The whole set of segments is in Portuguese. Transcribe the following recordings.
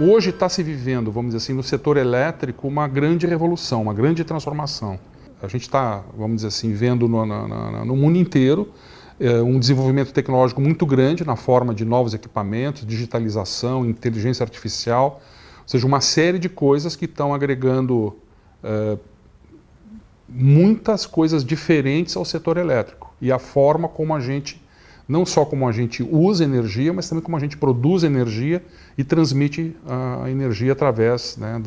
Hoje está se vivendo, vamos dizer assim, no setor elétrico uma grande revolução, uma grande transformação. A gente está, vamos dizer assim, vendo no mundo inteiro um desenvolvimento tecnológico muito grande na forma de novos equipamentos, digitalização, inteligência artificial, ou seja, uma série de coisas que estão agregando muitas coisas diferentes ao setor elétrico e a forma como a gente, não só como a gente usa energia, mas também como a gente produz energia e transmite a energia através, né,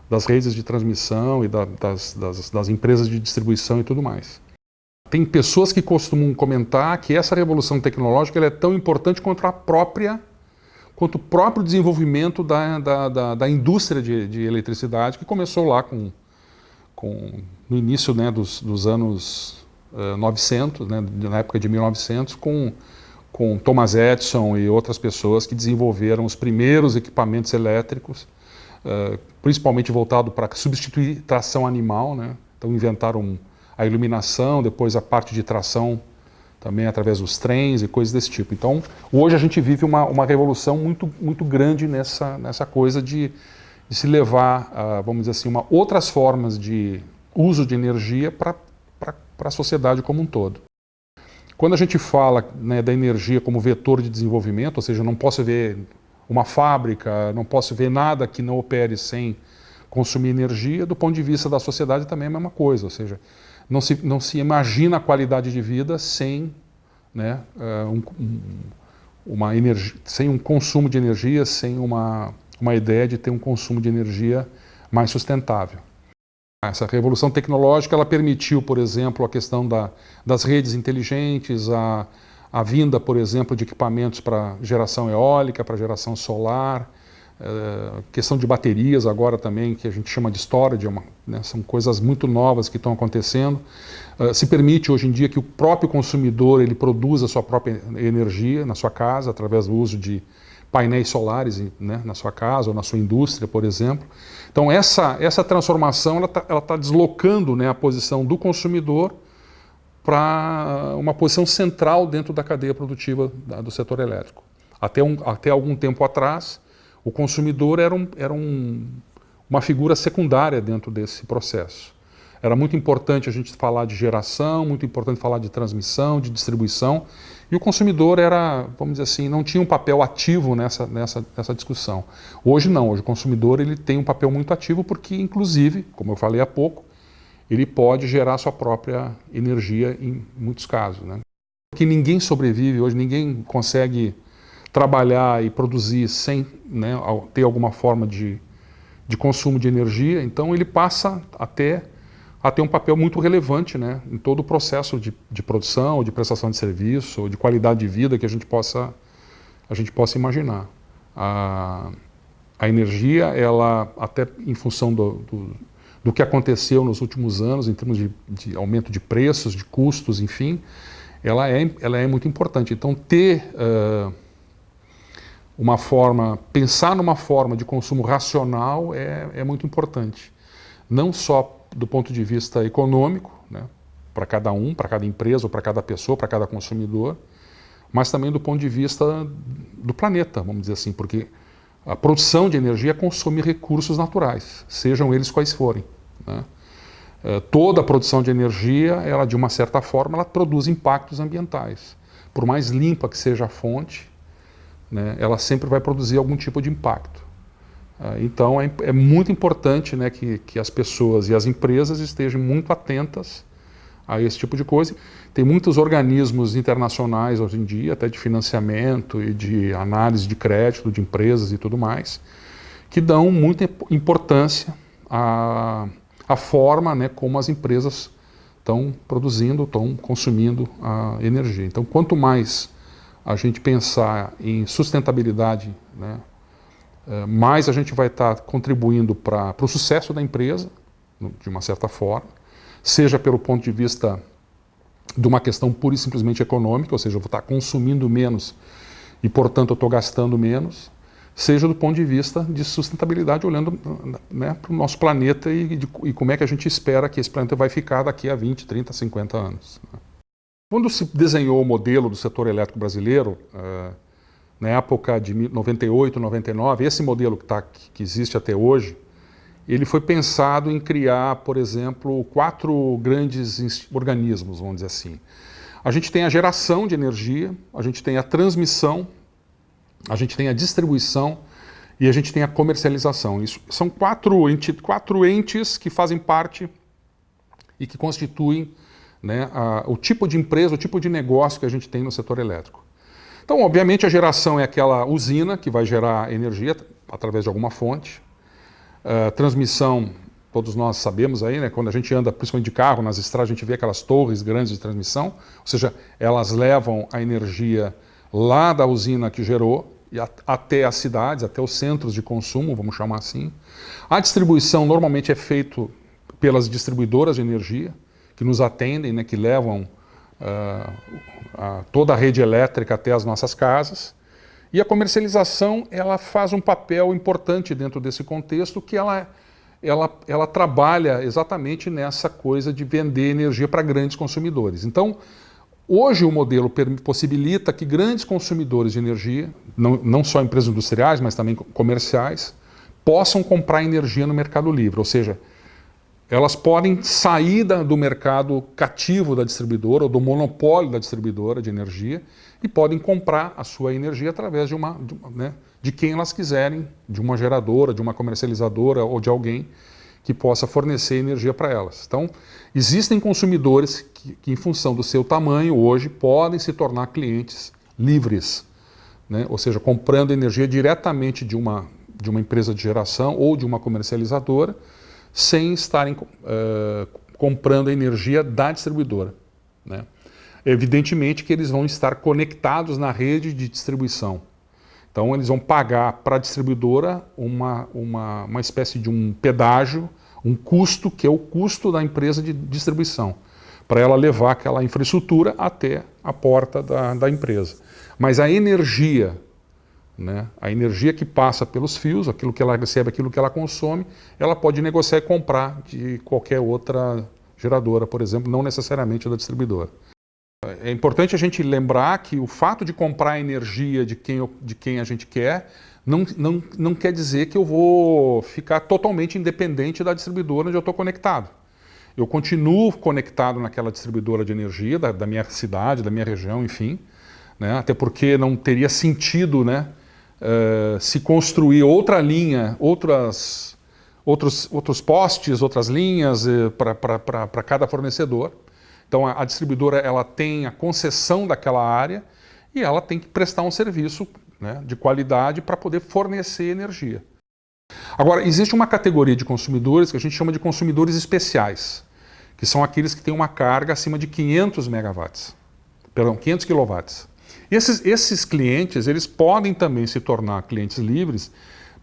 das redes de transmissão e das empresas de distribuição e tudo mais. Tem pessoas que costumam comentar que essa revolução tecnológica ela é tão importante quanto o próprio desenvolvimento da indústria de eletricidade, que começou lá no início, né, dos anos 900, né, na época de 1900, com Thomas Edison e outras pessoas que desenvolveram os primeiros equipamentos elétricos, principalmente voltado para substituir tração animal, né? Então inventaram a iluminação, depois a parte de tração também através dos trens e coisas desse tipo. Então hoje a gente vive uma revolução muito grande nessa coisa de se levar, vamos dizer assim, outras formas de uso de energia para a sociedade como um todo. Quando a gente fala, né, da energia como vetor de desenvolvimento, ou seja, não posso ver uma fábrica, não posso ver nada que não opere sem consumir energia, do ponto de vista da sociedade também é a mesma coisa, ou seja, não se imagina a qualidade de vida sem, né, sem um consumo de energia, sem uma ideia de ter um consumo de energia mais sustentável. Essa revolução tecnológica ela permitiu, por exemplo, a questão das redes inteligentes, a vinda, por exemplo, de equipamentos para geração eólica, para geração solar, questão de baterias agora também, que a gente chama de storage, né, são coisas muito novas que estão acontecendo. Se permite hoje em dia que o próprio consumidor ele produza a sua própria energia na sua casa, através do uso de painéis solares, né, na sua casa ou na sua indústria, por exemplo. Então essa transformação ela tá deslocando, né, a posição do consumidor para uma posição central dentro da cadeia produtiva do setor elétrico. Até algum tempo atrás, o consumidor era uma figura secundária dentro desse processo. Era muito importante a gente falar de geração, muito importante falar de transmissão, de distribuição, e o consumidor vamos dizer assim, não tinha um papel ativo nessa discussão. Hoje não, hoje o consumidor ele tem um papel muito ativo porque, inclusive, como eu falei há pouco, ele pode gerar sua própria energia em muitos casos, né? Porque ninguém sobrevive hoje, ninguém consegue trabalhar e produzir sem, né, ter alguma forma de consumo de energia, então ele passa a ter um papel muito relevante, né, em todo o processo de produção, de prestação de serviço, ou de qualidade de vida que a gente possa imaginar. A energia, ela, até em função do que aconteceu nos últimos anos, em termos de aumento de preços, de custos, enfim, ela é muito importante. Então ter pensar numa forma de consumo racional é muito importante. Não só do ponto de vista econômico, né, para cada empresa, ou para cada pessoa, para cada consumidor, mas também do ponto de vista do planeta, vamos dizer assim, porque a produção de energia consome recursos naturais, sejam eles quais forem, né? Toda a produção de energia, ela de uma certa forma, ela produz impactos ambientais. Por mais limpa que seja a fonte, né, ela sempre vai produzir algum tipo de impacto. Então é muito importante, né, que as pessoas e as empresas estejam muito atentas a esse tipo de coisa. Tem muitos organismos internacionais hoje em dia, até de financiamento e de análise de crédito de empresas e tudo mais, que dão muita importância à forma, né, como as empresas estão produzindo, estão consumindo a energia. Então quanto mais a gente pensar em sustentabilidade, né, mais a gente vai estar contribuindo para o sucesso da empresa, de uma certa forma, seja pelo ponto de vista de uma questão pura e simplesmente econômica, ou seja, eu vou estar consumindo menos e, portanto, eu estou gastando menos, seja do ponto de vista de sustentabilidade, olhando, né, para o nosso planeta e como é que a gente espera que esse planeta vai ficar daqui a 20, 30, 50 anos. Quando se desenhou o modelo do setor elétrico brasileiro, na época de 98, 99, esse modelo que existe até hoje, ele foi pensado em criar, por exemplo, 4 grandes organismos, vamos dizer assim. A gente tem a geração de energia, a gente tem a transmissão, a gente tem a distribuição e a gente tem a comercialização. Isso são 4 entes que fazem parte e que constituem, né, o tipo de empresa, o tipo de negócio que a gente tem no setor elétrico. Então, obviamente, a geração é aquela usina que vai gerar energia através de alguma fonte. Transmissão, todos nós sabemos aí, né, quando a gente anda, principalmente de carro, nas estradas, a gente vê aquelas torres grandes de transmissão, ou seja, elas levam a energia lá da usina que gerou e até as cidades, até os centros de consumo, vamos chamar assim. A distribuição normalmente é feita pelas distribuidoras de energia, que nos atendem, né, que levam toda a rede elétrica até as nossas casas. E a comercialização, ela faz um papel importante dentro desse contexto, que ela trabalha exatamente nessa coisa de vender energia para grandes consumidores. Então, hoje o modelo possibilita que grandes consumidores de energia, não só empresas industriais, mas também comerciais, possam comprar energia no Mercado Livre, ou seja, elas podem sair do mercado cativo da distribuidora ou do monopólio da distribuidora de energia e podem comprar a sua energia através de quem elas quiserem, de uma geradora, de uma comercializadora ou de alguém que possa fornecer energia para elas. Então, existem consumidores que, em função do seu tamanho, hoje podem se tornar clientes livres, né? Ou seja, comprando energia diretamente de uma empresa de geração ou de uma comercializadora, sem estarem comprando a energia da distribuidora, né? Evidentemente que eles vão estar conectados na rede de distribuição. Então eles vão pagar para a distribuidora uma espécie de um pedágio, um custo, que é o custo da empresa de distribuição, para ela levar aquela infraestrutura até a porta da empresa. Mas a energia, né, a energia que passa pelos fios, aquilo que ela recebe, aquilo que ela consome, ela pode negociar e comprar de qualquer outra geradora, por exemplo, não necessariamente da distribuidora. É importante a gente lembrar que o fato de comprar energia de quem a gente quer não quer dizer que eu vou ficar totalmente independente da distribuidora onde eu estou conectado. Eu continuo conectado naquela distribuidora de energia da minha cidade, da minha região, enfim, né, até porque não teria sentido, né, se construir outra linha, outros postes, outras linhas para cada fornecedor. Então a distribuidora, ela tem a concessão daquela área e ela tem que prestar um serviço, né, de qualidade para poder fornecer energia. Agora, existe uma categoria de consumidores que a gente chama de consumidores especiais, que são aqueles que têm uma carga acima de 500 megawatts, perdão, 500 quilowatts. Esses clientes, eles podem também se tornar clientes livres,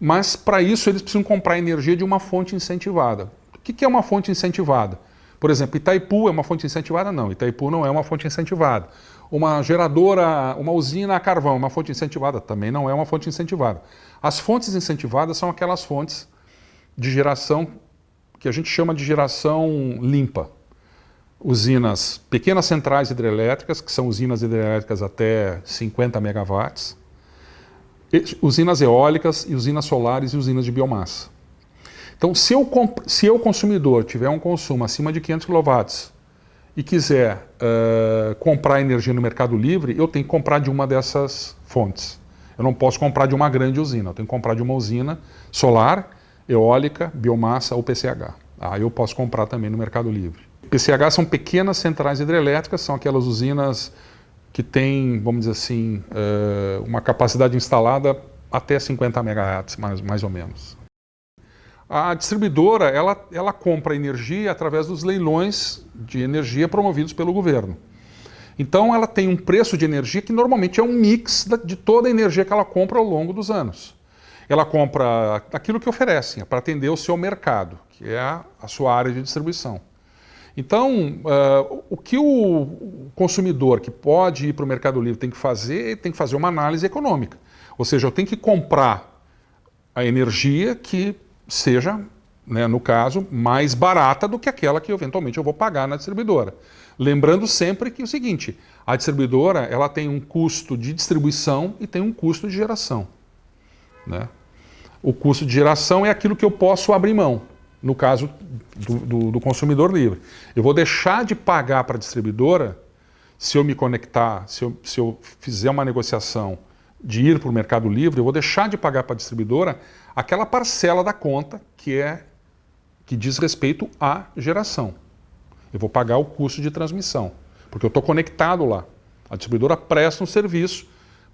mas para isso eles precisam comprar energia de uma fonte incentivada. O que é uma fonte incentivada? Por exemplo, Itaipu é uma fonte incentivada? Não, Itaipu não é uma fonte incentivada. Uma geradora, uma usina a carvão, uma fonte incentivada? Também não é uma fonte incentivada. As fontes incentivadas são aquelas fontes de geração que a gente chama de geração limpa. Usinas, pequenas centrais hidrelétricas, que são usinas hidrelétricas até 50 megawatts, usinas eólicas e usinas solares e usinas de biomassa. Então, se eu consumidor tiver um consumo acima de 500 kW e quiser comprar energia no Mercado Livre, eu tenho que comprar de uma dessas fontes. Eu não posso comprar de uma grande usina, eu tenho que comprar de uma usina solar, eólica, biomassa ou PCH. Aí eu posso comprar também no Mercado Livre. PCH são pequenas centrais hidrelétricas, são aquelas usinas que têm, vamos dizer assim, uma capacidade instalada até 50 megawatts, mais ou menos. A distribuidora, ela compra energia através dos leilões de energia promovidos pelo governo. Então ela tem um preço de energia que normalmente é um mix de toda a energia que ela compra ao longo dos anos. Ela compra aquilo que oferecem, para atender o seu mercado, que é a sua área de distribuição. Então, o que o consumidor que pode ir para o Mercado Livre tem que fazer uma análise econômica. Ou seja, eu tenho que comprar a energia que seja, né, no caso, mais barata do que aquela que eventualmente eu vou pagar na distribuidora. Lembrando sempre que é o seguinte, a distribuidora ela tem um custo de distribuição e tem um custo de geração, né? O custo de geração é aquilo que eu posso abrir mão, no caso do consumidor livre. Eu vou deixar de pagar para a distribuidora se eu me conectar, se eu fizer uma negociação de ir para o Mercado Livre, eu vou deixar de pagar para a distribuidora aquela parcela da conta que diz respeito à geração. Eu vou pagar o custo de transmissão, porque eu estou conectado lá. A distribuidora presta um serviço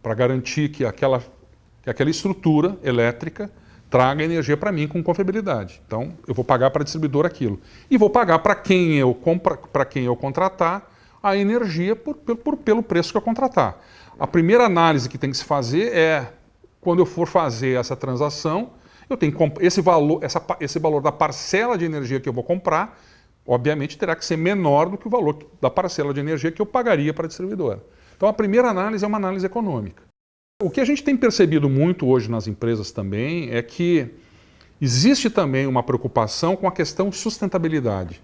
para garantir que aquela estrutura elétrica traga energia para mim com confiabilidade. Então, eu vou pagar para a distribuidora aquilo. E vou pagar para quem eu contratar a energia pelo preço que eu contratar. A primeira análise que tem que se fazer é, quando eu for fazer essa transação, eu tenho que esse valor da parcela de energia que eu vou comprar, obviamente terá que ser menor do que o valor da parcela de energia que eu pagaria para a distribuidora. Então a primeira análise é uma análise econômica. O que a gente tem percebido muito hoje nas empresas também é que existe também uma preocupação com a questão de sustentabilidade.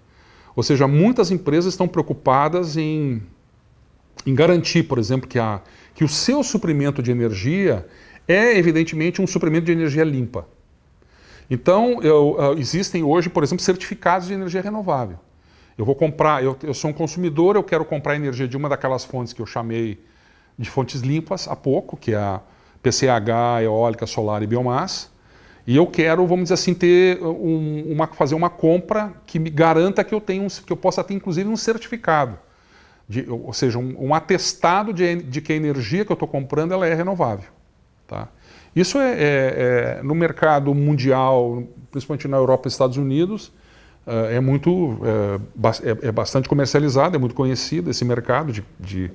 Ou seja, muitas empresas estão preocupadas em garantir, por exemplo, que o seu suprimento de energia é evidentemente um suprimento de energia limpa. Então, existem hoje, por exemplo, certificados de energia renovável. Eu vou comprar, eu sou um consumidor, eu quero comprar energia de uma daquelas fontes que eu chamei de fontes limpas há pouco, que é a PCH, eólica, solar e biomassa, e eu quero, vamos dizer assim, fazer uma compra que me garanta que eu possa ter, inclusive, um certificado, ou seja, um atestado de que a energia que eu estou comprando ela é renovável. Tá? Isso no mercado mundial, principalmente na Europa e Estados Unidos, é bastante comercializado, é muito conhecido esse mercado de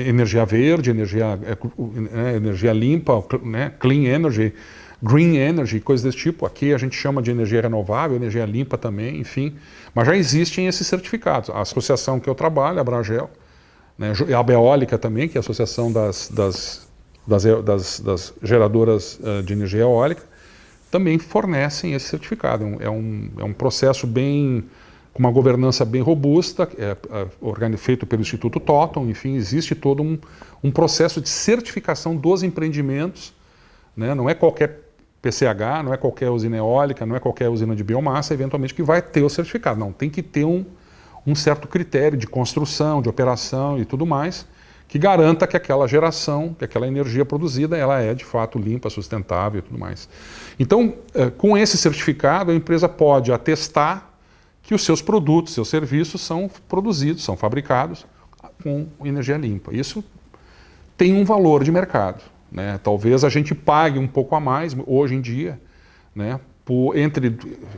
energia verde, energia limpa, né, clean energy, green energy, coisas desse tipo. Aqui a gente chama de energia renovável, energia limpa também, enfim. Mas já existem esses certificados. A associação que eu trabalho, a Bragel, né, a Beólica também, que é a associação das geradoras de energia eólica, também fornecem esse certificado. É um processo com uma governança bem robusta, feito pelo Instituto Toton, enfim, existe todo um processo de certificação dos empreendimentos, né? Não é qualquer PCH, não é qualquer usina eólica, não é qualquer usina de biomassa, eventualmente, que vai ter o certificado. Não, tem que ter um certo critério de construção, de operação e tudo mais, que garanta que aquela geração, que aquela energia produzida, ela é de fato limpa, sustentável e tudo mais. Então, com esse certificado, a empresa pode atestar que os seus produtos, seus serviços são produzidos, são fabricados com energia limpa. Isso tem um valor de mercado, né? Talvez a gente pague um pouco a mais hoje em dia, né?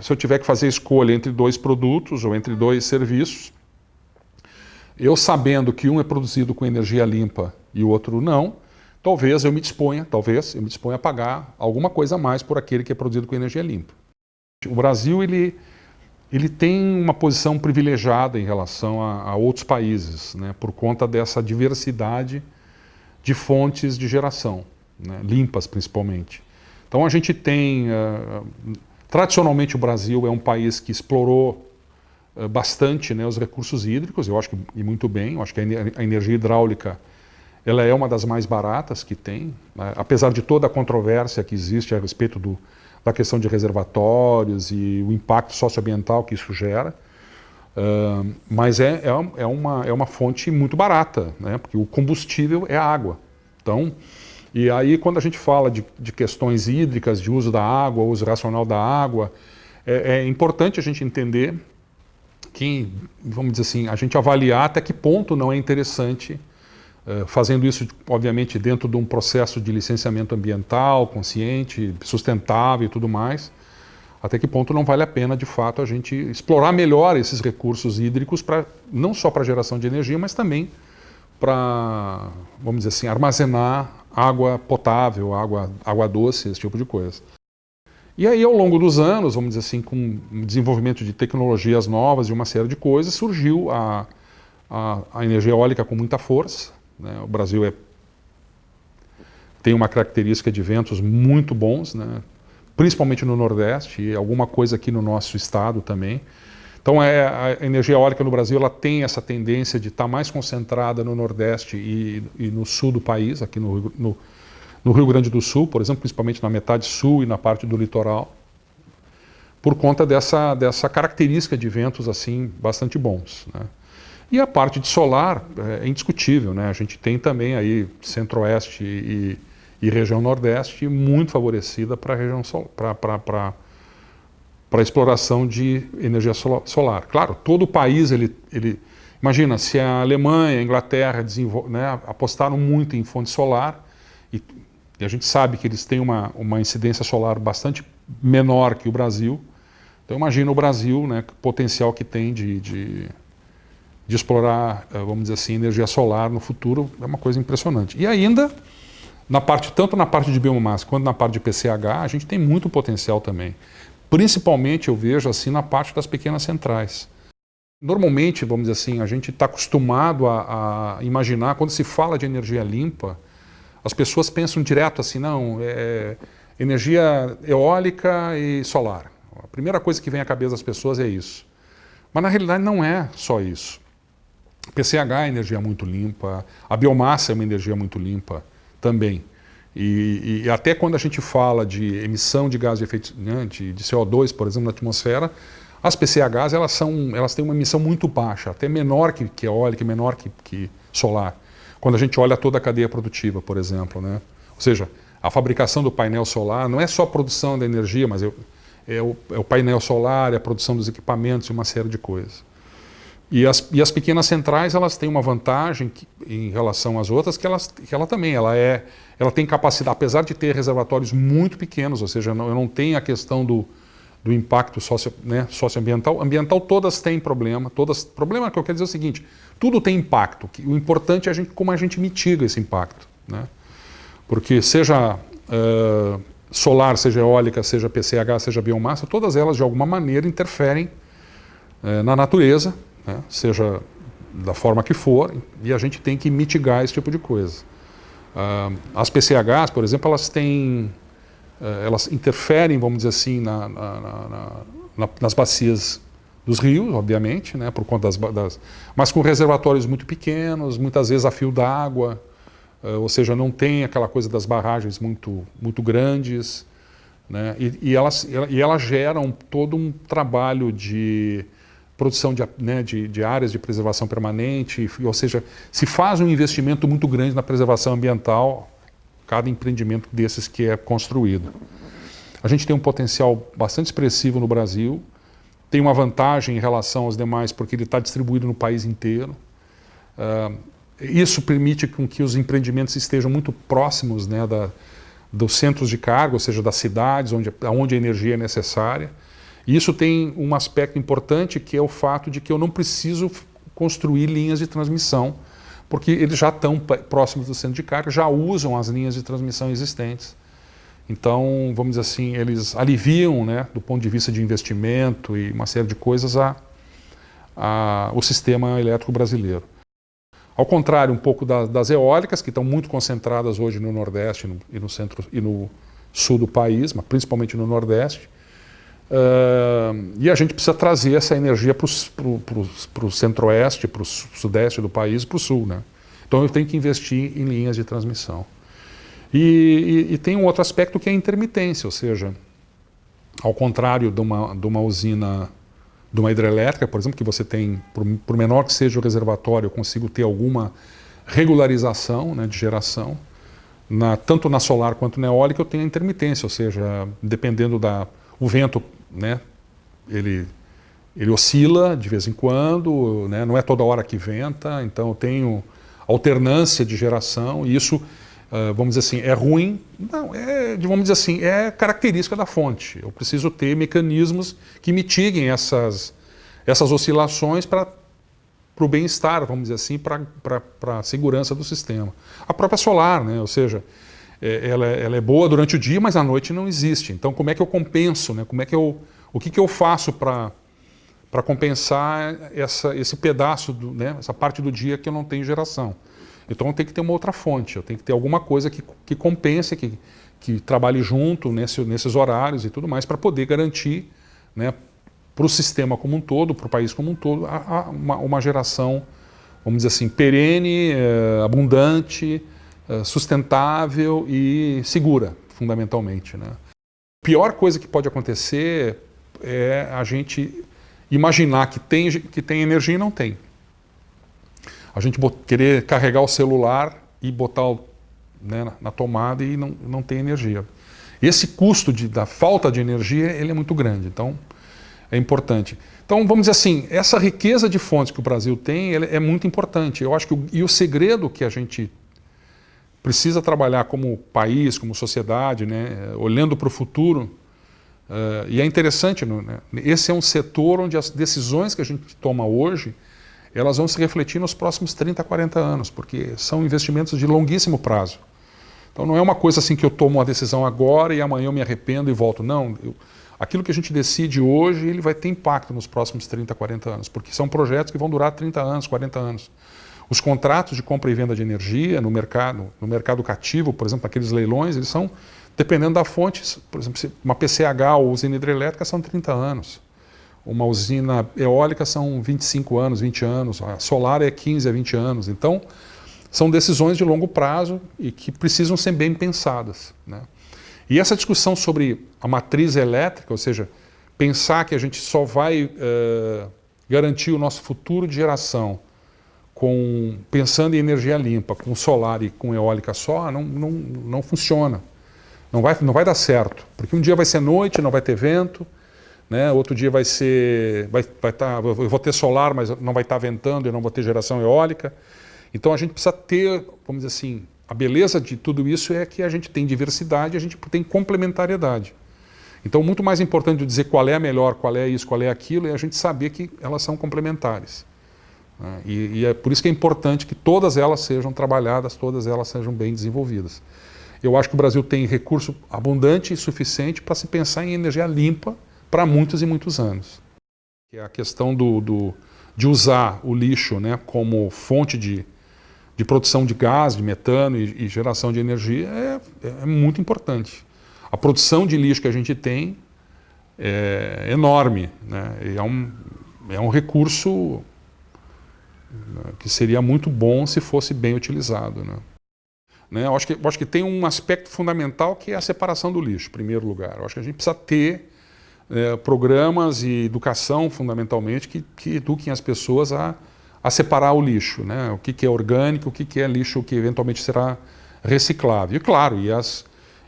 Se eu tiver que fazer escolha entre dois produtos ou entre dois serviços, eu sabendo que um é produzido com energia limpa e o outro não, talvez eu me disponha a pagar alguma coisa a mais por aquele que é produzido com energia limpa. O Brasil, ele tem uma posição privilegiada em relação a outros países, né, por conta dessa diversidade de fontes de geração, né, limpas principalmente. Então a gente tem, tradicionalmente o Brasil é um país que explorou bastante, né, os recursos hídricos, eu acho que e muito bem, eu acho que a energia hidráulica ela é uma das mais baratas que tem, né, apesar de toda a controvérsia que existe a respeito da questão de reservatórios e o impacto socioambiental que isso gera, mas é uma fonte muito barata, né? Porque o combustível é a água. Então, e aí quando a gente fala de questões hídricas, de uso da água, uso racional da água, é importante a gente entender que, vamos dizer assim, a gente avaliar até que ponto não é interessante, fazendo isso, obviamente, dentro de um processo de licenciamento ambiental, consciente, sustentável e tudo mais, até que ponto não vale a pena, de fato, a gente explorar melhor esses recursos hídricos, não só para geração de energia, mas também para, vamos dizer assim, armazenar água potável, água doce, esse tipo de coisa. E aí, ao longo dos anos, vamos dizer assim, com o desenvolvimento de tecnologias novas e uma série de coisas, surgiu a energia eólica com muita força, né? O Brasil tem uma característica de ventos muito bons, né? Principalmente no Nordeste e alguma coisa aqui no nosso estado também. Então a energia eólica no Brasil ela tem essa tendência de estar mais concentrada no Nordeste e no sul do país, aqui no Rio Grande do Sul, por exemplo, principalmente na metade sul e na parte do litoral, por conta dessa característica de ventos assim bastante bons, né? E a parte de solar é indiscutível, né? A gente tem também aí centro-oeste e região nordeste muito favorecida para a região para a exploração de energia solar. Claro, todo o país, imagina, se a Alemanha, a Inglaterra né, apostaram muito em fonte solar, e a gente sabe que eles têm uma incidência solar bastante menor que o Brasil, então imagina o Brasil, né, o potencial que tem de explorar, vamos dizer assim, energia solar no futuro, é uma coisa impressionante. E ainda, tanto na parte de biomassa quanto na parte de PCH, a gente tem muito potencial também. Principalmente eu vejo assim na parte das pequenas centrais. Normalmente, vamos dizer assim, a gente está acostumado a imaginar, quando se fala de energia limpa, as pessoas pensam direto assim, não, energia eólica e solar. A primeira coisa que vem à cabeça das pessoas é isso. Mas na realidade não é só isso. PCH é energia muito limpa, a biomassa é uma energia muito limpa também. E até quando a gente fala de emissão de gás de efeito, né, de CO2, por exemplo, na atmosfera, as PCHs elas têm uma emissão muito baixa, até menor que eólica, menor que solar. Quando a gente olha toda a cadeia produtiva, por exemplo, né? Ou seja, a fabricação do painel solar não é só a produção da energia, mas é o painel solar, é a produção dos equipamentos e uma série de coisas. E as pequenas centrais, elas têm uma vantagem em relação às outras, que ela também tem capacidade, apesar de ter reservatórios muito pequenos, ou seja, eu não tenho a questão do impacto socioambiental. Ambiental todas têm problema, problema que eu quero dizer é o seguinte, tudo tem impacto, o importante é como a gente mitiga esse impacto, né? Porque seja solar, seja eólica, seja PCH, seja biomassa, todas elas de alguma maneira interferem na natureza, né? Seja da forma que for, e a gente tem que mitigar esse tipo de coisa. As PCHs, por exemplo, elas interferem, vamos dizer assim, nas bacias dos rios, obviamente, né, por conta mas com reservatórios muito pequenos, muitas vezes a fio d'água, ou seja, não tem aquela coisa das barragens muito grandes, né, e elas geram todo um trabalho de produção de áreas de preservação permanente, ou seja, se faz um investimento muito grande na preservação ambiental, cada empreendimento desses que é construído. A gente tem um potencial bastante expressivo no Brasil, tem uma vantagem em relação aos demais porque ele está distribuído no país inteiro. Isso permite com que os empreendimentos estejam muito próximos, né, dos centros de carga, ou seja, das cidades onde a energia é necessária. E isso tem um aspecto importante, que é o fato de que eu não preciso construir linhas de transmissão, porque eles já estão próximos do centro de carga, já usam as linhas de transmissão existentes. Então, vamos dizer assim, eles aliviam, né, do ponto de vista de investimento e uma série de coisas, o sistema elétrico brasileiro. Ao contrário um pouco das eólicas, que estão muito concentradas hoje no Nordeste e no centro e no sul do país, mas principalmente no Nordeste. E a gente precisa trazer essa energia para o centro-oeste, para o sudeste do país e para o sul, né? Então eu tenho que investir em linhas de transmissão. E tem um outro aspecto que é a intermitência, ou seja, ao contrário de uma usina, de uma hidrelétrica, por exemplo, que você tem, por menor que seja o reservatório, eu consigo ter alguma regularização, né, de geração. Tanto na solar quanto na eólica eu tenho a intermitência, ou seja, dependendo o vento, né, ele oscila de vez em quando, né, não é toda hora que venta, então eu tenho alternância de geração, e isso, vamos dizer assim, é ruim? Não, vamos dizer assim, é característica da fonte. Eu preciso ter mecanismos que mitiguem essas oscilações para o bem-estar, vamos dizer assim, para a segurança do sistema. A própria solar, né, ou seja, ela é boa durante o dia, mas à noite não existe. Então, como é que eu compenso, né? O que eu faço para compensar esse pedaço, né? Essa parte do dia que eu não tenho geração? Então, eu tenho que ter uma outra fonte, eu tenho que ter alguma coisa que compense, que trabalhe junto nesses horários e tudo mais, para poder garantir, né, para o sistema como um todo, para o país como um todo, uma geração, vamos dizer assim, perene, abundante, sustentável e segura, fundamentalmente, né? A pior coisa que pode acontecer é a gente imaginar que tem energia e não tem. A gente querer carregar o celular e botar né, na tomada e não tem energia. Esse custo da falta de energia ele é muito grande, então é importante. Então, vamos dizer assim, essa riqueza de fontes que o Brasil tem é muito importante. Eu acho que o segredo que a gente precisa trabalhar como país, como sociedade, né, olhando para o futuro, e é interessante, né, esse é um setor onde as decisões que a gente toma hoje, elas vão se refletir nos próximos 30, 40 anos, porque são investimentos de longuíssimo prazo. Então não é uma coisa assim que eu tomo uma decisão agora e amanhã eu me arrependo e volto. Não, aquilo que a gente decide hoje, ele vai ter impacto nos próximos 30, 40 anos, porque são projetos que vão durar 30 anos, 40 anos. Os contratos de compra e venda de energia no mercado cativo, por exemplo, aqueles leilões, eles são, dependendo da fonte, por exemplo, uma PCH ou usina hidrelétrica são 30 anos. Uma usina eólica são 25 anos, 20 anos, a solar é 15 a 20 anos. Então, são decisões de longo prazo e que precisam ser bem pensadas, né? E essa discussão sobre a matriz elétrica, ou seja, pensar que a gente só vai garantir o nosso futuro de geração pensando em energia limpa, com solar e com eólica só, não funciona. Não vai dar certo, porque um dia vai ser noite, não vai ter vento, né? Outro dia vai eu vou ter solar, mas não vai estar ventando e não vou ter geração eólica. Então a gente precisa ter, vamos dizer assim, a beleza de tudo isso é que a gente tem diversidade, a gente tem complementariedade. Então muito mais importante do dizer qual é a melhor, qual é isso, qual é aquilo, é a gente saber que elas são complementares. E é por isso que é importante que todas elas sejam trabalhadas, todas elas sejam bem desenvolvidas. Eu acho que o Brasil tem recurso abundante e suficiente para se pensar em energia limpa para muitos e muitos anos. A questão de usar o lixo, né, como fonte de produção de gás, de metano e geração de energia é muito importante. A produção de lixo que a gente tem é enorme, né, é um recurso que seria muito bom se fosse bem utilizado, né? Eu acho que tem um aspecto fundamental que é a separação do lixo, em primeiro lugar. Eu acho que a gente precisa ter programas e educação, fundamentalmente, que eduquem as pessoas a separar o lixo, né? O que é orgânico, o que é lixo que eventualmente será reciclável. E claro,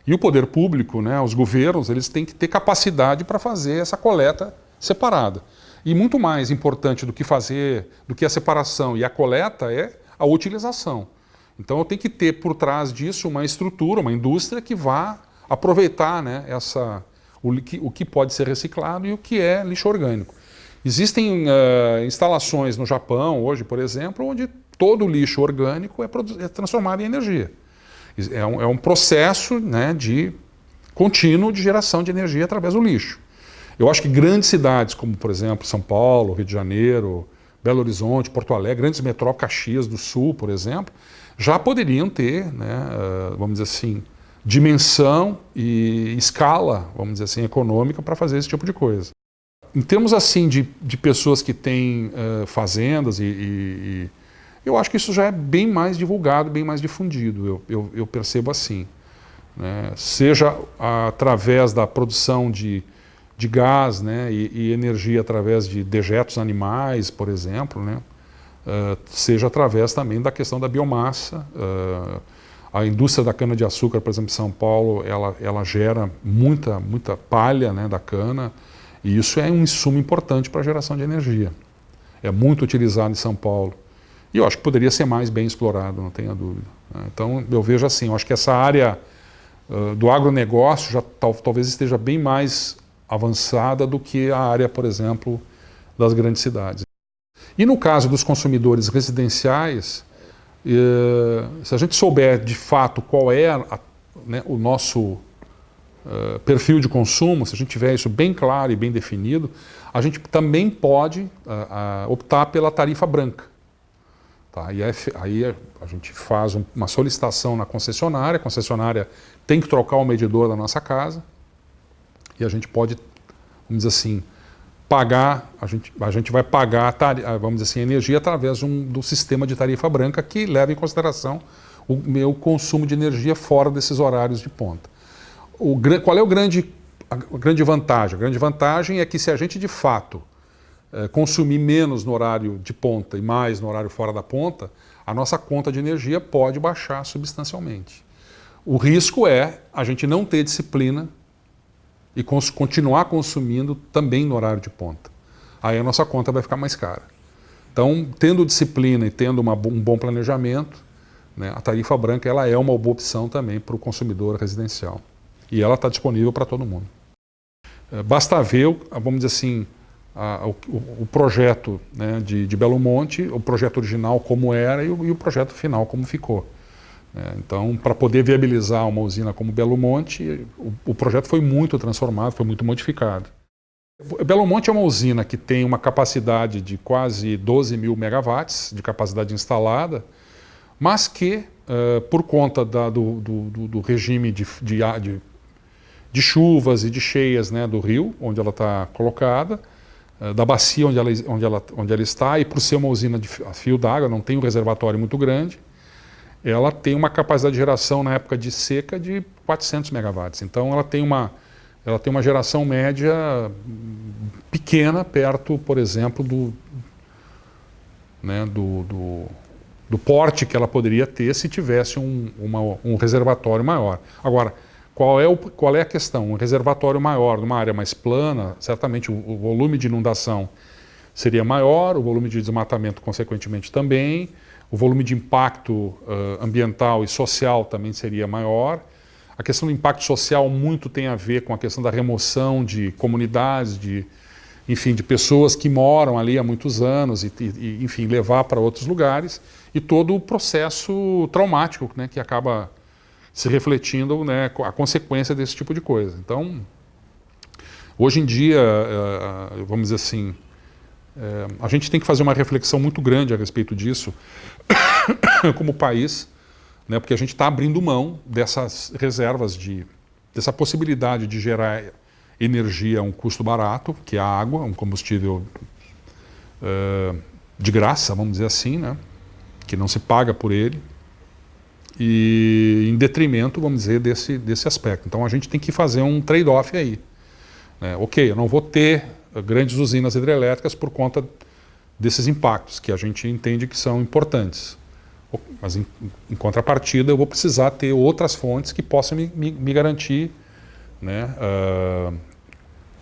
e o poder público, né, os governos, eles têm que ter capacidade para fazer essa coleta separada. E muito mais importante do que a separação e a coleta é a utilização. Então eu tenho que ter por trás disso uma estrutura, uma indústria que vá aproveitar, né, o que pode ser reciclado e o que é lixo orgânico. Existem instalações no Japão hoje, por exemplo, onde todo o lixo orgânico é transformado em energia. É um processo, né, contínuo de geração de energia através do lixo. Eu acho que grandes cidades, como por exemplo São Paulo, Rio de Janeiro, Belo Horizonte, Porto Alegre, grandes metrópoles, Caxias do Sul, por exemplo, já poderiam ter, né, vamos dizer assim, dimensão e escala, vamos dizer assim, econômica para fazer esse tipo de coisa. Em termos assim de pessoas que têm fazendas eu acho que isso já é bem mais divulgado, bem mais difundido, eu percebo assim, né? Seja através da produção de gás, né, e energia através de dejetos animais, por exemplo, né, seja através também da questão da biomassa. A indústria da cana-de-açúcar, por exemplo, em São Paulo, ela gera muita palha, né, da cana, e isso é um insumo importante para a geração de energia. É muito utilizado em São Paulo. E eu acho que poderia ser mais bem explorado, não tenha dúvida. Então eu vejo assim, eu acho que essa área do agronegócio já talvez esteja bem mais avançada do que a área, por exemplo, das grandes cidades. E no caso dos consumidores residenciais, se a gente souber de fato qual é né, o nosso perfil de consumo, se a gente tiver isso bem claro e bem definido, a gente também pode optar pela tarifa branca. Tá? E aí a gente faz uma solicitação na concessionária, a concessionária tem que trocar o medidor da nossa casa, e a gente pode, vamos dizer assim, pagar, a gente vai pagar, vamos dizer assim, a energia através do sistema de tarifa branca que leva em consideração o meu consumo de energia fora desses horários de ponta. Qual é a grande vantagem? A grande vantagem é que se a gente de fato consumir menos no horário de ponta e mais no horário fora da ponta, a nossa conta de energia pode baixar substancialmente. O risco é a gente não ter disciplina e continuar consumindo também no horário de ponta. Aí a nossa conta vai ficar mais cara. Então, tendo disciplina e tendo um bom planejamento, né, a tarifa branca ela é uma boa opção também para o consumidor residencial. E ela está disponível para todo mundo. Basta ver, vamos dizer assim, o projeto, né, de Belo Monte, o projeto original como era e o projeto final como ficou. Então, para poder viabilizar uma usina como Belo Monte, o projeto foi muito transformado, foi muito modificado. Belo Monte é uma usina que tem uma capacidade de quase 12 mil megawatts de capacidade instalada, mas que, por conta do regime de chuvas e de cheias, né, do rio, onde ela está colocada, da bacia onde ela está, e por ser uma usina de fio d'água, não tem um reservatório muito grande, ela tem uma capacidade de geração na época de seca de 400 megawatts. Então ela tem uma geração média pequena, perto, por exemplo, do porte que ela poderia ter se tivesse um reservatório maior. Agora, qual é a questão? Um reservatório maior, numa área mais plana, certamente o volume de inundação seria maior, o volume de desmatamento, consequentemente, também, o volume de impacto ambiental e social também seria maior. A questão do impacto social muito tem a ver com a questão da remoção de comunidades, enfim, de pessoas que moram ali há muitos anos enfim, levar para outros lugares, e todo o processo traumático, né, que acaba se refletindo, né, a consequência desse tipo de coisa. Então, hoje em dia, vamos dizer assim, a gente tem que fazer uma reflexão muito grande a respeito disso, como país, né, porque a gente está abrindo mão dessas reservas, dessa possibilidade de gerar energia a um custo barato, que é a água, um combustível de graça, vamos dizer assim, né, que não se paga por ele, e em detrimento, vamos dizer, desse aspecto. Então a gente tem que fazer um trade-off aí. Ok, eu não vou ter grandes usinas hidrelétricas por conta desses impactos, que a gente entende que são importantes. Mas em contrapartida eu vou precisar ter outras fontes que possam me garantir, né,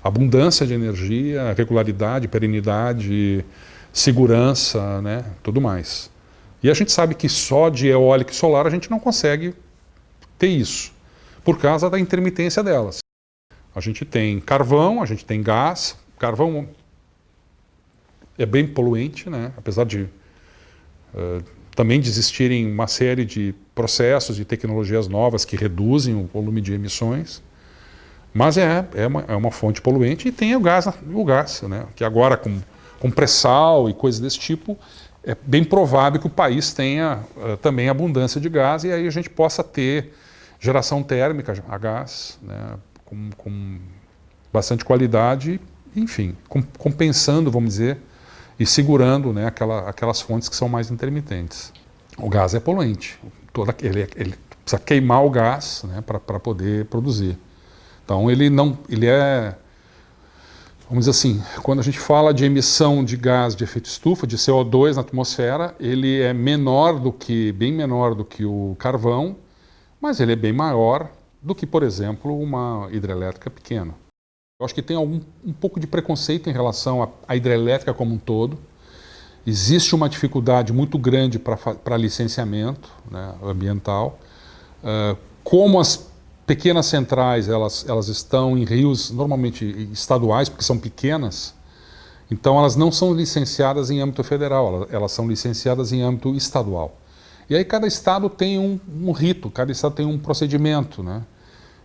abundância de energia, regularidade, perenidade, segurança, né, tudo mais. E a gente sabe que só de eólica e solar a gente não consegue ter isso, por causa da intermitência delas. A gente tem carvão, a gente tem gás. Carvão é bem poluente, né? Apesar de também de existirem uma série de processos e tecnologias novas que reduzem o volume de emissões, mas é uma fonte poluente. E tem o gás, né? Que agora com pré-sal e coisas desse tipo, é bem provável que o país tenha também abundância de gás, e aí a gente possa ter geração térmica a gás, né, com bastante qualidade, enfim, compensando, vamos dizer, e segurando, né, aquelas fontes que são mais intermitentes. O gás é poluente, ele precisa queimar o gás, né, para poder produzir. Então ele é, vamos dizer assim, quando a gente fala de emissão de gás de efeito estufa, de CO2 na atmosfera, ele é bem menor do que o carvão, mas ele é bem maior do que, por exemplo, uma hidrelétrica pequena. Eu acho que tem um pouco de preconceito em relação à hidrelétrica como um todo. Existe uma dificuldade muito grande para licenciamento, né, ambiental. Como as pequenas centrais, elas estão em rios normalmente estaduais, porque são pequenas, então elas não são licenciadas em âmbito federal, elas são licenciadas em âmbito estadual. E aí cada estado tem um rito, cada estado tem um procedimento, né?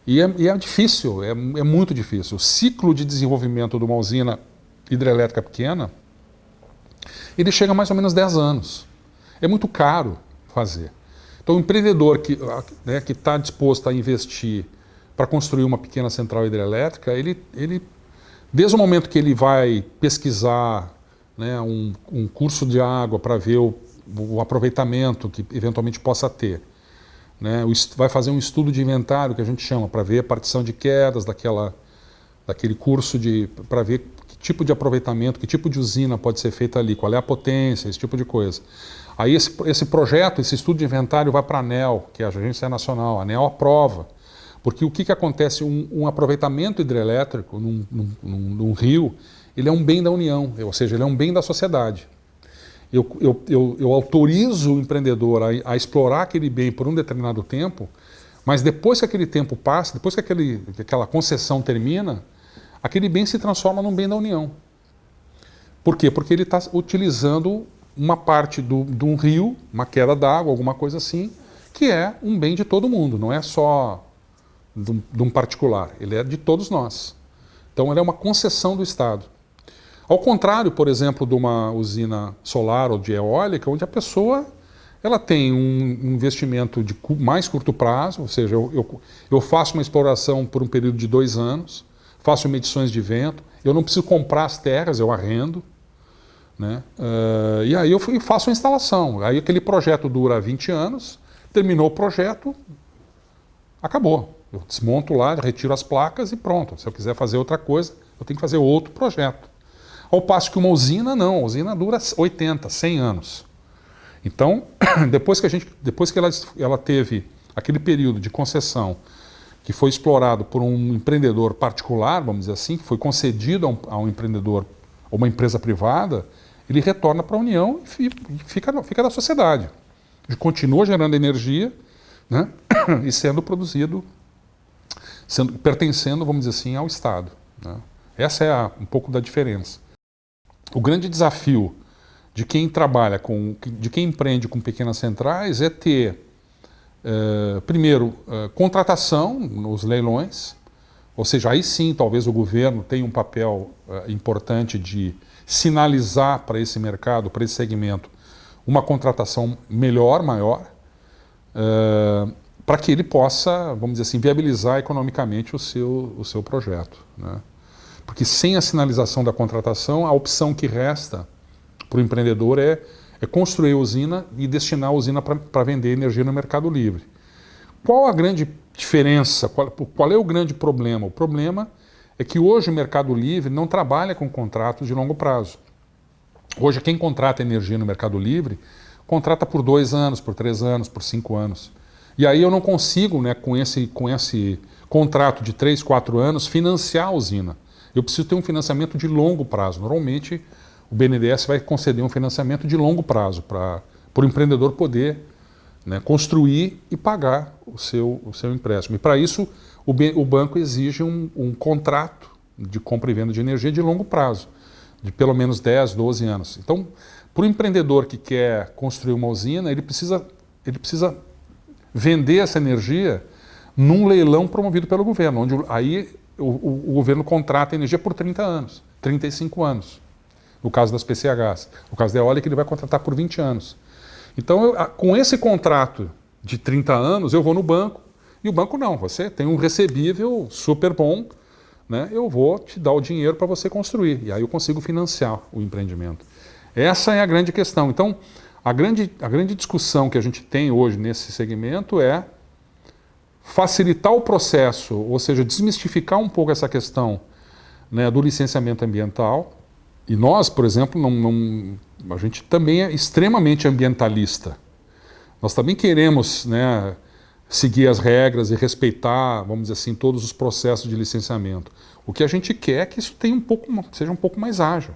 E é difícil, é muito difícil. O ciclo de desenvolvimento de uma usina hidrelétrica pequena, ele chega a mais ou menos 10 anos. É muito caro fazer. Então o empreendedor que está disposto a investir para construir uma pequena central hidrelétrica, ele Desde o momento que ele vai pesquisar, né, um curso de água para ver o aproveitamento que eventualmente possa ter, né, vai fazer um estudo de inventário, que a gente chama, para ver a partição de quedas daquele curso, para ver que tipo de aproveitamento, que tipo de usina pode ser feita ali, qual é a potência, esse tipo de coisa. Aí esse projeto, esse estudo de inventário vai para a ANEEL, que é a Agência Nacional. A ANEEL aprova. Porque o que acontece? Um aproveitamento hidrelétrico num rio, ele é um bem da União, ou seja, ele é um bem da sociedade. Eu autorizo o empreendedor a explorar aquele bem por um determinado tempo, mas depois que aquele tempo passa, depois que aquela concessão termina, aquele bem se transforma num bem da União. Por quê? Porque ele está utilizando uma parte de um rio, uma queda d'água, alguma coisa assim, que é um bem de todo mundo, não é só de um particular, ele é de todos nós. Então ele é uma concessão do Estado. Ao contrário, por exemplo, de uma usina solar ou de eólica, onde a pessoa ela tem um investimento de mais curto prazo, ou seja, eu faço uma exploração por um período de 2 anos, faço medições de vento, eu não preciso comprar as terras, eu arrendo, né? E aí eu faço a instalação. Aí aquele projeto dura 20 anos, terminou o projeto, acabou. Eu desmonto lá, retiro as placas e pronto. Se eu quiser fazer outra coisa, eu tenho que fazer outro projeto. Ao passo que uma usina, não. A usina dura 80, 100 anos. Então, depois que ela teve aquele período de concessão que foi explorado por um empreendedor particular, vamos dizer assim, que foi concedido a um empreendedor ou uma empresa privada, ele retorna para a União e fica da sociedade. Ele continua gerando energia, né, e sendo produzido, pertencendo, vamos dizer assim, ao Estado, né? Essa é um pouco da diferença. O grande desafio de quem trabalha de quem empreende com pequenas centrais é ter, primeiro, contratação nos leilões, ou seja, aí sim talvez o governo tenha um papel importante de sinalizar para esse mercado, para esse segmento, uma contratação melhor, maior, para que ele possa, vamos dizer assim, viabilizar economicamente o seu projeto, né? Porque sem a sinalização da contratação, a opção que resta para o empreendedor é construir a usina e destinar a usina para vender energia no mercado livre. Qual a grande diferença? Qual é o grande problema? O problema é que hoje o mercado livre não trabalha com contratos de longo prazo. Hoje quem contrata energia no mercado livre, contrata por 2 anos, por 3 anos, por 5 anos. E aí eu não consigo, né, com esse contrato de 3, 4 anos, financiar a usina. Eu preciso ter um financiamento de longo prazo. Normalmente o BNDES vai conceder um financiamento de longo prazo para o empreendedor poder, né, construir e pagar o seu empréstimo. E para isso o banco exige um contrato de compra e venda de energia de longo prazo, de pelo menos 10, 12 anos. Então, para o empreendedor que quer construir uma usina, ele precisa vender essa energia num leilão promovido pelo governo, onde aí o governo contrata energia por 30 anos, 35 anos. No caso das PCHs. No caso da eólica, ele vai contratar por 20 anos. Então, com esse contrato de 30 anos, eu vou no banco, e o banco não, você tem um recebível super bom, né? Eu vou te dar o dinheiro para você construir, e aí eu consigo financiar o empreendimento. Essa é a grande questão. Então, a grande discussão que a gente tem hoje nesse segmento é facilitar o processo, ou seja, desmistificar um pouco essa questão, né, do licenciamento ambiental. E nós, por exemplo, a gente também é extremamente ambientalista. Nós também queremos, né, seguir as regras e respeitar, vamos dizer assim, todos os processos de licenciamento. O que a gente quer é que isso seja um pouco mais ágil.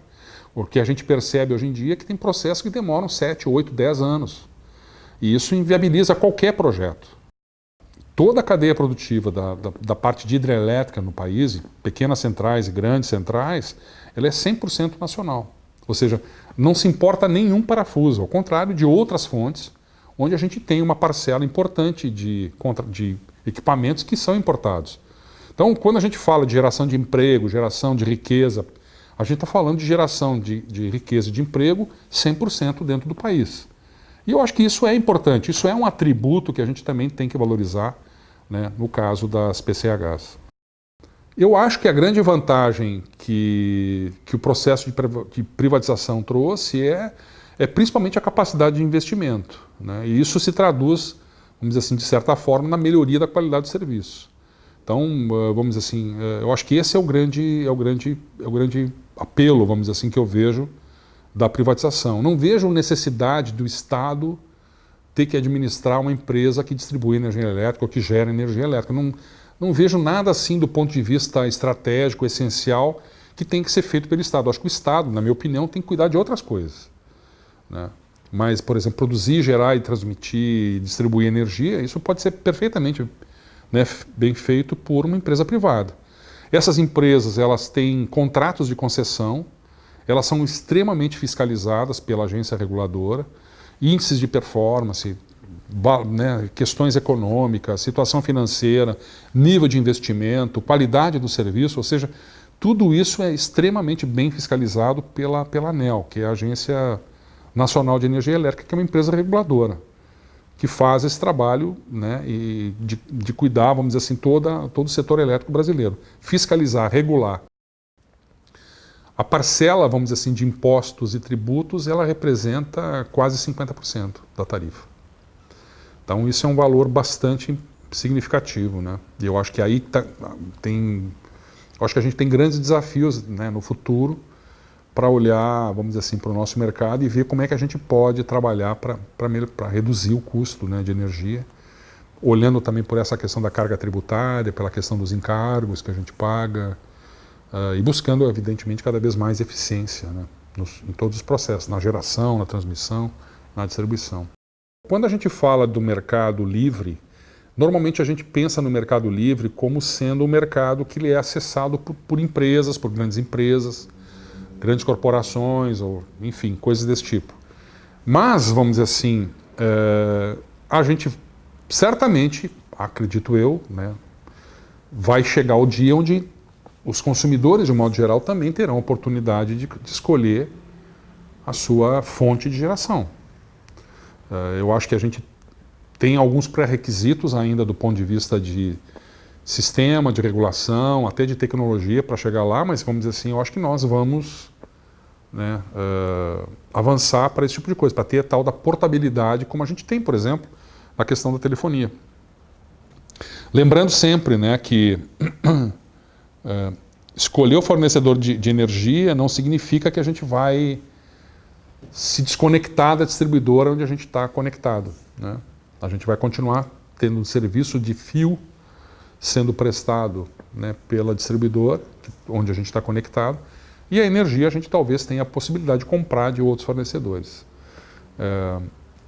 Porque a gente percebe hoje em dia que tem processos que demoram 7, 8, 10 anos. E isso inviabiliza qualquer projeto. Toda a cadeia produtiva da parte de hidrelétrica no país, pequenas centrais e grandes centrais, ela é 100% nacional. Ou seja, não se importa nenhum parafuso, ao contrário de outras fontes, onde a gente tem uma parcela importante de equipamentos que são importados. Então, quando a gente fala de geração de emprego, geração de riqueza, a gente está falando de geração de riqueza e de emprego 100% dentro do país. E eu acho que isso é importante, isso é um atributo que a gente também tem que valorizar, né, no caso das PCHs. Eu acho que a grande vantagem que o processo de privatização trouxe é principalmente a capacidade de investimento, né? E isso se traduz, vamos dizer assim, de certa forma, na melhoria da qualidade do serviço. Então, vamos dizer assim, eu acho que esse é o grande apelo, vamos dizer assim, que eu vejo da privatização. Não vejo necessidade do Estado ter que administrar uma empresa que distribui energia elétrica ou que gera energia elétrica. Não vejo nada assim do ponto de vista estratégico, essencial, que tem que ser feito pelo Estado. Eu acho que o Estado, na minha opinião, tem que cuidar de outras coisas, né? Mas, por exemplo, produzir, gerar e transmitir, distribuir energia, isso pode ser perfeitamente, né, bem feito por uma empresa privada. Essas empresas, elas têm contratos de concessão, elas são extremamente fiscalizadas pela agência reguladora, índices de performance, né, questões econômicas, situação financeira, nível de investimento, qualidade do serviço, ou seja, tudo isso é extremamente bem fiscalizado pela ANEEL, que é a Agência Nacional de Energia Elétrica, que é uma empresa reguladora, que faz esse trabalho, né, de cuidar, vamos dizer assim, todo o setor elétrico brasileiro, fiscalizar, regular. A parcela, vamos dizer assim, de impostos e tributos, ela representa quase 50% da tarifa. Então isso é um valor bastante significativo, né? E eu acho que aí acho que a gente tem grandes desafios, né, no futuro para olhar, vamos dizer assim, para o nosso mercado e ver como é que a gente pode trabalhar para reduzir o custo, né, de energia, olhando também por essa questão da carga tributária, pela questão dos encargos que a gente paga, e buscando, evidentemente, cada vez mais eficiência, né, em todos os processos, na geração, na transmissão, na distribuição. Quando a gente fala do mercado livre, normalmente a gente pensa no mercado livre como sendo um mercado que ele é acessado por empresas, por grandes empresas, grandes corporações, ou enfim, coisas desse tipo. Mas, vamos dizer assim, a gente certamente, acredito eu, né, vai chegar o dia onde os consumidores, de um modo geral, também terão a oportunidade de escolher a sua fonte de geração. Eu acho que a gente tem alguns pré-requisitos ainda do ponto de vista de sistema, de regulação, até de tecnologia para chegar lá, mas vamos dizer assim, eu acho que nós vamos, né, avançar para esse tipo de coisa, para ter a tal da portabilidade, como a gente tem, por exemplo, na questão da telefonia. Lembrando sempre, né, que escolher o fornecedor de energia não significa que a gente vai se desconectar da distribuidora onde a gente está conectado, né? A gente vai continuar tendo um serviço de fio sendo prestado, né, pela distribuidora, onde a gente está conectado, e a energia a gente talvez tenha a possibilidade de comprar de outros fornecedores.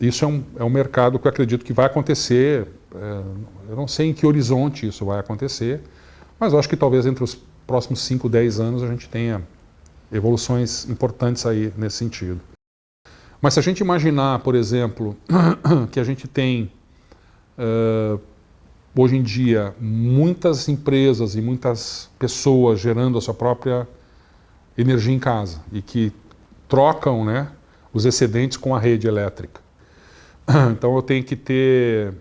Isso é um mercado que eu acredito que vai acontecer, eu não sei em que horizonte isso vai acontecer, mas eu acho que talvez entre os próximos 5, 10 anos a gente tenha evoluções importantes aí nesse sentido. Mas se a gente imaginar, por exemplo, que a gente tem, hoje em dia, muitas empresas e muitas pessoas gerando a sua própria energia em casa e que trocam, né, os excedentes com a rede elétrica. Então eu tenho que ter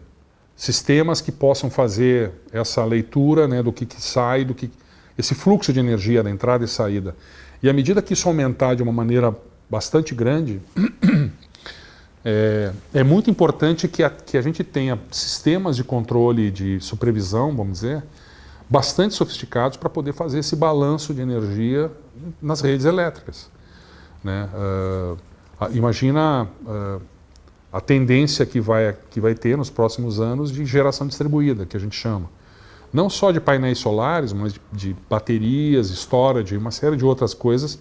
sistemas que possam fazer essa leitura, né, do que sai, esse fluxo de energia da entrada e saída. E à medida que isso aumentar de uma maneira bastante grande, é muito importante que a gente tenha sistemas de controle de supervisão, vamos dizer, bastante sofisticados para poder fazer esse balanço de energia nas redes elétricas, né? Imagina a tendência que vai ter nos próximos anos de geração distribuída, que a gente chama. Não só de painéis solares, mas de baterias, storage, uma série de outras coisas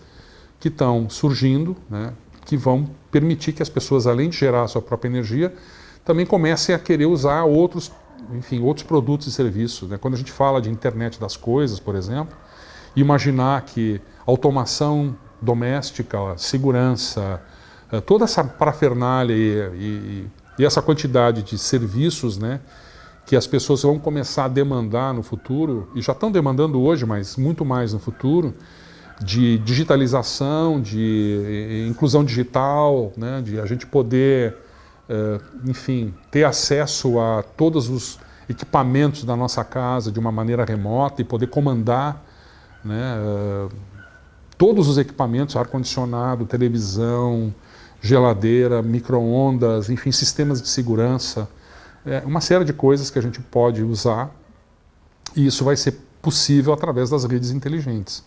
que estão surgindo, né, que vão permitir que as pessoas, além de gerar a sua própria energia, também comecem a querer usar outros produtos e serviços, né? Quando a gente fala de internet das coisas, por exemplo, imaginar que automação doméstica, segurança, toda essa parafernália e essa quantidade de serviços, né, que as pessoas vão começar a demandar no futuro, e já estão demandando hoje, mas muito mais no futuro, de digitalização, de inclusão digital, né, de a gente poder, enfim, ter acesso a todos os equipamentos da nossa casa de uma maneira remota e poder comandar, né, todos os equipamentos, ar-condicionado, televisão, geladeira, micro-ondas, enfim, sistemas de segurança, uma série de coisas que a gente pode usar, e isso vai ser possível através das redes inteligentes.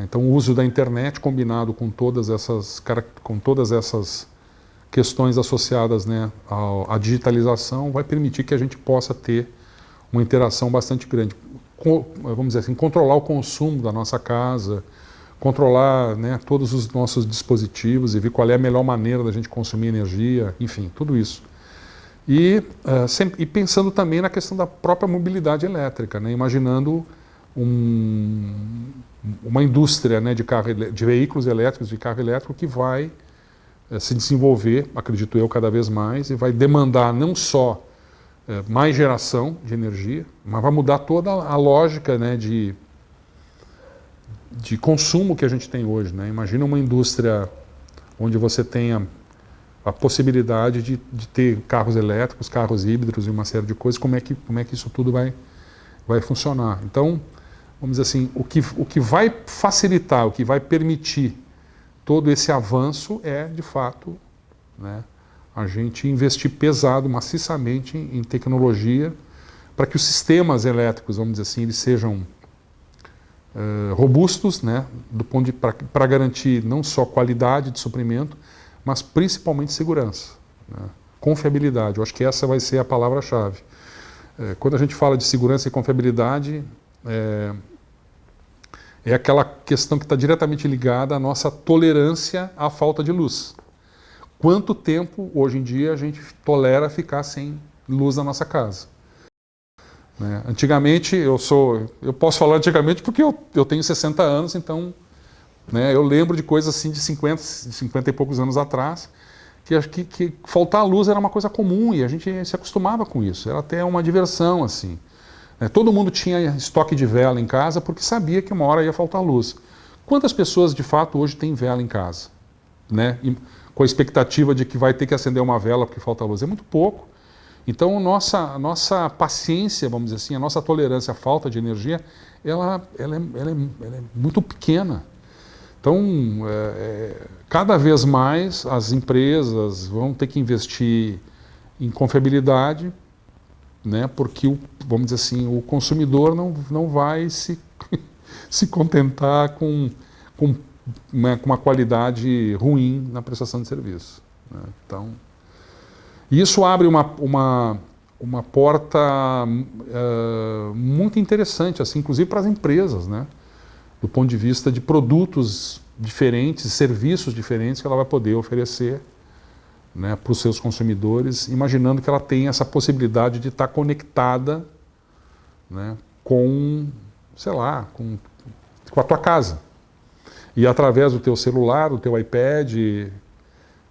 Então o uso da internet combinado com todas essas questões associadas, né, à digitalização vai permitir que a gente possa ter uma interação bastante grande. Vamos dizer assim, controlar o consumo da nossa casa, controlar, né, todos os nossos dispositivos e ver qual é a melhor maneira da gente consumir energia, enfim, tudo isso. E pensando também na questão da própria mobilidade elétrica, né, imaginando uma indústria, né, de veículos elétricos, de carro elétrico que vai se desenvolver, acredito eu, cada vez mais, e vai demandar não só mais geração de energia, mas vai mudar toda a lógica, né, de consumo que a gente tem hoje, né? Imagina uma indústria onde você tenha a possibilidade de ter carros elétricos, carros híbridos e uma série de coisas, como é que isso tudo vai funcionar. Então, vamos dizer assim, o que vai facilitar, o que vai permitir todo esse avanço é, de fato, né, a gente investir pesado, maciçamente em tecnologia para que os sistemas elétricos, vamos dizer assim, eles sejam robustos, né, para garantir não só qualidade de suprimento, mas principalmente segurança, né, confiabilidade. Eu acho que essa vai ser a palavra-chave. Quando a gente fala de segurança e confiabilidade, é aquela questão que está diretamente ligada à nossa tolerância à falta de luz. Quanto tempo, hoje em dia, a gente tolera ficar sem luz na nossa casa? Né? Antigamente, eu posso falar antigamente porque eu tenho 60 anos, então, né, eu lembro de coisas assim de 50 e poucos anos atrás, que faltar luz era uma coisa comum e a gente se acostumava com isso, era até uma diversão, assim. Todo mundo tinha estoque de vela em casa porque sabia que uma hora ia faltar luz. Quantas pessoas, de fato, hoje têm vela em casa? Né? E com a expectativa de que vai ter que acender uma vela porque falta luz. É muito pouco. Então, nossa paciência, vamos dizer assim, a nossa tolerância à falta de energia, ela é muito pequena. Então, cada vez mais as empresas vão ter que investir em confiabilidade, né, porque, vamos dizer assim, o consumidor não vai se contentar com uma qualidade ruim na prestação de serviço. Né? Então, isso abre uma porta muito interessante, assim, inclusive para as empresas, né, do ponto de vista de produtos diferentes, serviços diferentes que ela vai poder oferecer, né, para os seus consumidores, imaginando que ela tem essa possibilidade de estar conectada, né, com, sei lá, com a tua casa. E através do teu celular, do teu iPad,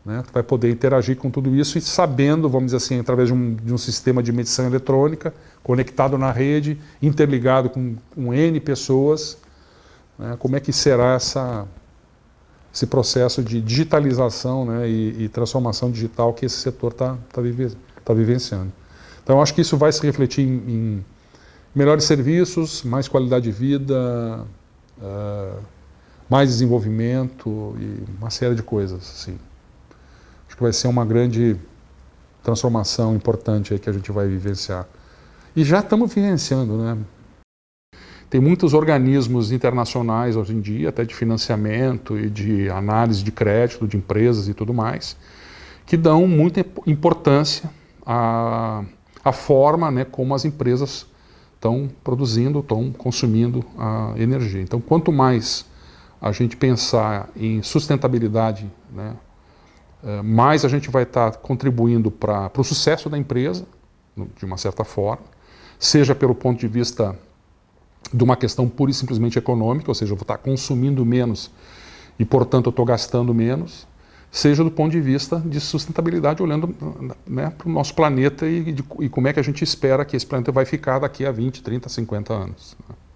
né, tu vai poder interagir com tudo isso e sabendo, vamos dizer assim, através de um sistema de medição eletrônica, conectado na rede, interligado com N pessoas, né, como é que será esse processo de digitalização, né, e transformação digital que esse setor tá vivenciando. Então, eu acho que isso vai se refletir em melhores serviços, mais qualidade de vida, mais desenvolvimento e uma série de coisas, assim. Acho que vai ser uma grande transformação importante aí que a gente vai vivenciar. E já estamos vivenciando, né? Tem muitos organismos internacionais hoje em dia, até de financiamento e de análise de crédito de empresas e tudo mais, que dão muita importância à forma, né, como as empresas estão produzindo, estão consumindo a energia. Então, quanto mais a gente pensar em sustentabilidade, né, mais a gente vai estar contribuindo para o sucesso da empresa, de uma certa forma, seja pelo ponto de vista de uma questão pura e simplesmente econômica, ou seja, eu vou estar consumindo menos e, portanto, eu estou gastando menos, seja do ponto de vista de sustentabilidade, olhando, né, para o nosso planeta e como é que a gente espera que esse planeta vai ficar daqui a 20, 30, 50 anos. Né?